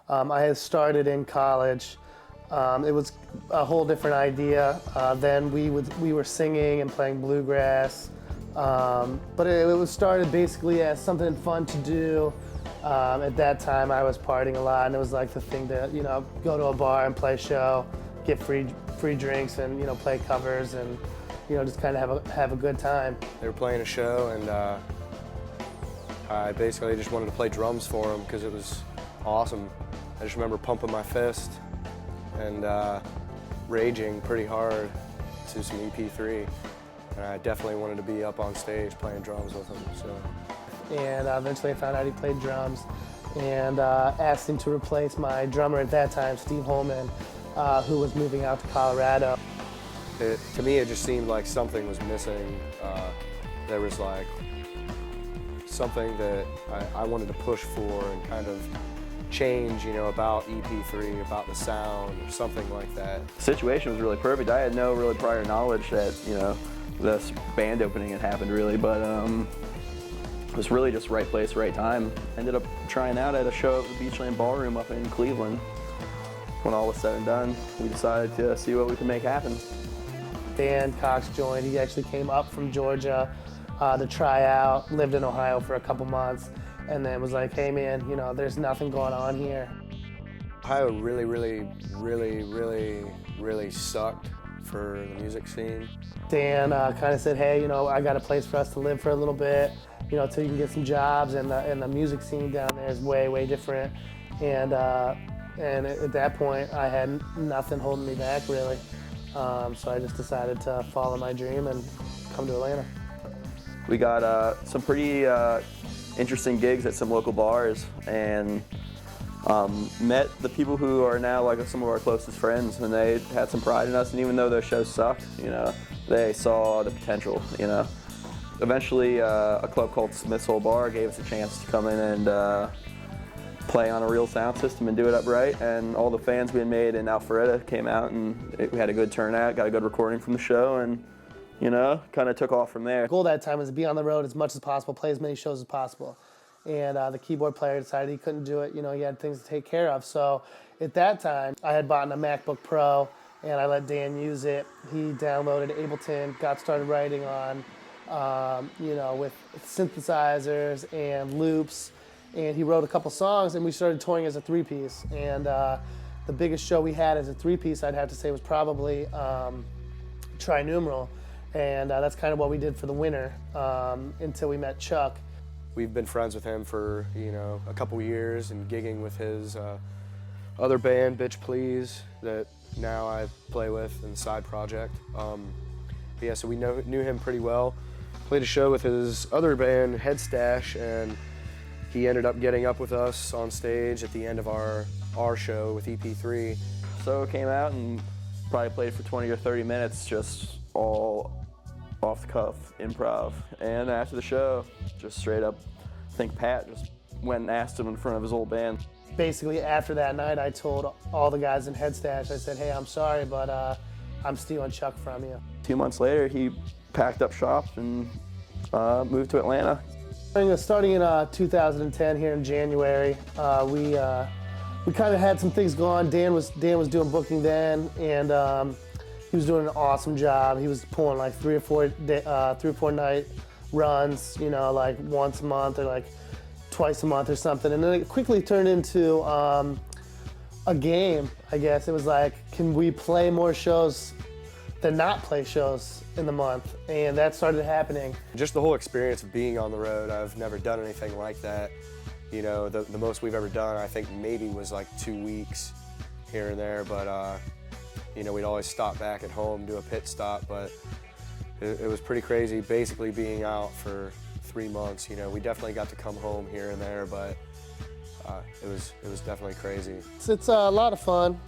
I had started in college. It was a whole different idea. Then we were singing and playing bluegrass, but it was started basically as something fun to do. At that time, I was partying a lot, and it was like the thing to go to a bar and play a show, get free drinks, and play covers, and just kind of have a good time. They were playing a show, and I basically just wanted to play drums for them because it was awesome. I just remember pumping my fist and raging pretty hard to some Ep3, and I definitely wanted to be up on stage playing drums with him. And eventually I found out he played drums, and asked him to replace my drummer at that time, Steve Holman, who was moving out to Colorado. To me, it just seemed like something was missing. There was like something that I wanted to push for and kind of change, about Ep3, about the sound, or something like that. The situation was really perfect. I had no really prior knowledge that, this band opening had happened really, but it was really just right place, right time. Ended up trying out at a show at the Beachland Ballroom up in Cleveland. When all was said and done, we decided to see what we could make happen. Dan Cox joined. He actually came up from Georgia to try out, lived in Ohio for a couple months, and then was like, hey man, there's nothing going on here. Ohio really sucked for the music scene. Dan kind of said, hey, I got a place for us to live for a little bit, till you can get some jobs, and the music scene down there is way different. And at that point, I had nothing holding me back, really. So I just decided to follow my dream and come to Atlanta. We got some pretty interesting gigs at some local bars, and met the people who are now like some of our closest friends, and they had some pride in us, and even though those shows sucked, they saw the potential, Eventually, a club called Smith's Old Bar gave us a chance to come in and play on a real sound system and do it upright, and all the fans we had made in Alpharetta came out, and we had a good turnout, got a good recording from the show, and kind of took off from there. The goal that time was to be on the road as much as possible, play as many shows as possible. And the keyboard player decided he couldn't do it. He had things to take care of. So at that time, I had bought a MacBook Pro, and I let Dan use it. He downloaded Ableton, got started writing on, with synthesizers and loops. And he wrote a couple songs, and we started touring as a three-piece. And the biggest show we had as a three-piece, I'd have to say, was probably Tri-Numeral. And that's kind of what we did for the winter until we met Chuck. We've been friends with him for, a couple years, and gigging with his other band, Bitch Please, that now I play with in the side project. Yeah, so we knew him pretty well. Played a show with his other band, Head Stash, and he ended up getting up with us on stage at the end of our show with Ep3. So it came out and probably played for 20 or 30 minutes, just all off the cuff, improv. And after the show, just straight up, I think Pat just went and asked him in front of his old band. Basically, after that night, I told all the guys in Head Stash, I said, hey, I'm sorry, but I'm stealing Chuck from you. 2 months later, he packed up shop and moved to Atlanta. Starting in 2010 here in January, we kind of had some things going. Dan was doing booking then, and he was doing an awesome job. He was pulling like 3 or 4 night runs, like once a month or like twice a month or something. And then it quickly turned into a game, I guess. It was like, can we play more shows than not play shows in the month? And that started happening. Just the whole experience of being on the road, I've never done anything like that. The most we've ever done, I think maybe was like 2 weeks here and there, but we'd always stop back at home, do a pit stop, but it was pretty crazy basically being out for 3 months. We definitely got to come home here and there, but it was definitely crazy. It's a lot of fun.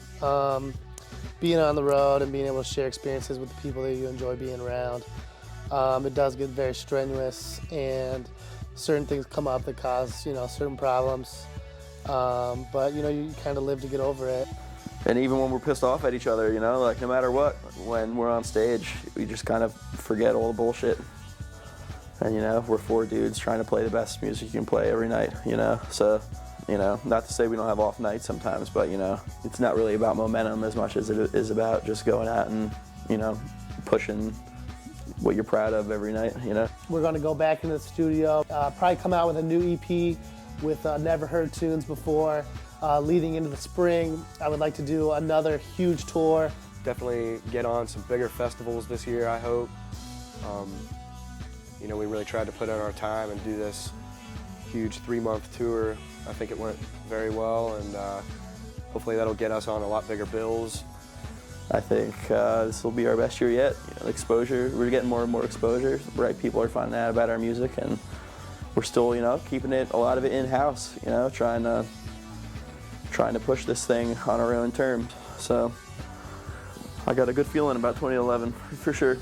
Being on the road and being able to share experiences with the people that you enjoy being around. It does get very strenuous, and certain things come up that cause, certain problems. But, you kind of live to get over it. And even when we're pissed off at each other, like no matter what, when we're on stage, we just kind of forget all the bullshit. And, we're 4 dudes trying to play the best music you can play every night, so You know, not to say we don't have off nights sometimes, but you know, it's not really about momentum as much as it is about just going out and, you know, pushing what you're proud of every night, you know. We're going to go back into the studio, probably come out with a new EP with never heard tunes before. Leading into the spring, I would like to do another huge tour. Definitely get on some bigger festivals this year, I hope. You know, we really tried to put in our time and do this huge 3-month tour. I think it went very well, and hopefully that'll get us on a lot bigger bills. I think this will be our best year yet. You know, the exposure, we're getting more and more exposure. Right, people are finding out about our music, and we're still, you know, keeping a lot of it in-house. You know, trying to push this thing on our own terms. So I got a good feeling about 2011 for sure.